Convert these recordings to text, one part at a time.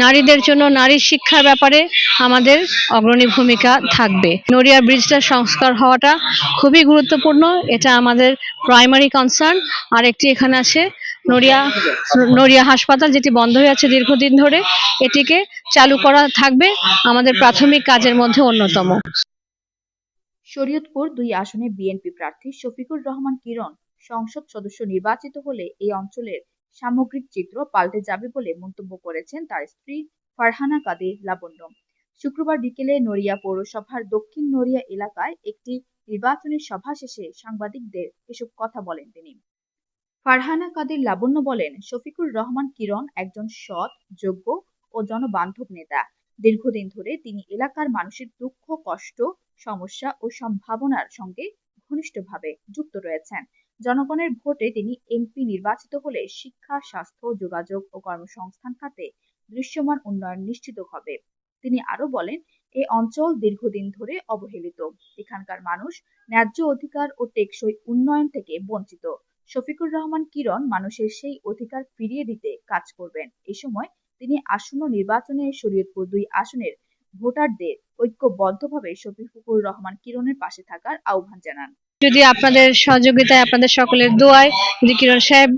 নারীদের জন্য নারী শিক্ষার ব্যাপারে আমাদের অগ্রণী ভূমিকা থাকবে। নড়িয়া ব্রিজটার সংস্কার হওয়াটা খুবই গুরুত্বপূর্ণ, এটা আমাদের প্রাইমারি কনসার্ন। আর একটি এখানে আছে নড়িয়া নড়িয়া হাসপাতাল, যেটি বন্ধ হয়ে আছে দীর্ঘদিন ধরে, এটিকে চালু করা থাকবে আমাদের প্রাথমিক কাজের মধ্যে অন্যতম। শরীয়তপুর ২ আসনে বিএনপি প্রার্থী শফিকুর রহমান কিরণ সংসদ সদস্য নির্বাচিত হলে এই অঞ্চলের সামগ্রিক চিত্র পাল্টে যাবে বলে মন্তব্য করেছেন তার স্ত্রী ফারহানা কাদের লাবণ্য। শুক্রবার বিকেলে নড়িয়া পৌরসভার দক্ষিণ নড়িয়া এলাকায় একটি নির্বাচনী সভা শেষে সাংবাদিকদের এসব কথা বলেন তিনি। ফারহানা কাদের লাবণ্য বলেন, শফিকুর রহমান কিরণ একজন সৎ, যোগ্য ও জনবান্ধব নেতা। দীর্ঘদিন ধরে তিনি এলাকার মানুষের দুঃখ, কষ্ট, সমস্যা ও সম্ভাবনার সঙ্গে ঘনিষ্ঠভাবে যুক্ত রয়েছেন। জনগণের ভোটে তিনি এমপি নির্বাচিত হলে শিক্ষা, স্বাস্থ্য, যোগাযোগ ও কর্মসংস্থান খাতে দৃশ্যমান উন্নয়ন নিশ্চিত হবে। তিনি আরো বলেন, এই অঞ্চল দীর্ঘদিন ধরে অবহেলিত। এখানকার মানুষ ন্যায্য অধিকার ও টেকসই উন্নয়ন থেকে বঞ্চিত। শফিকুর রহমান কিরণ মানুষের সেই অধিকার ফিরিয়ে দিতে কাজ করবেন। এ সময় তিনি আসন্ন নির্বাচনে শরীয়তপুর ২ আসনের ভোটারদের ঐক্যবদ্ধভাবে শফিকুর রহমান কিরণের পাশে থাকার আহ্বান জানান। যদি আপনাদের সহযোগিতায়, আপনাদের সকলের দোয়ায় যদি কিরণ সাহেব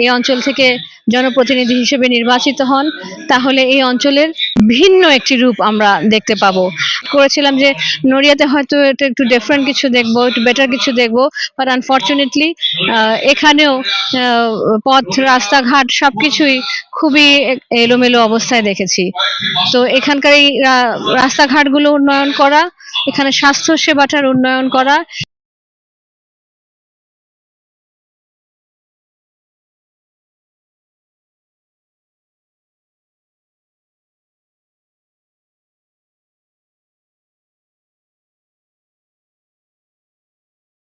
এই অঞ্চল থেকে জনপ্রতিনিধি হিসেবে নির্বাচিত হন, তাহলে এই অঞ্চলের ভিন্ন একটি রূপ আমরা দেখতে পাবো। করেছিলাম যে নড়িয়াতে হয়তো এটা একটু ডিফারেন্ট কিছু দেখবো, একটু বেটার কিছু দেখবো, বাট আনফর্চুনেটলি এখানেও পথ, রাস্তাঘাট সবকিছুই খুবই এলোমেলো অবস্থায় দেখেছি। তো এখানকার এই রাস্তাঘাটগুলো উন্নয়ন করা, এখানে স্বাস্থ্য সেবাটার উন্নয়ন করা,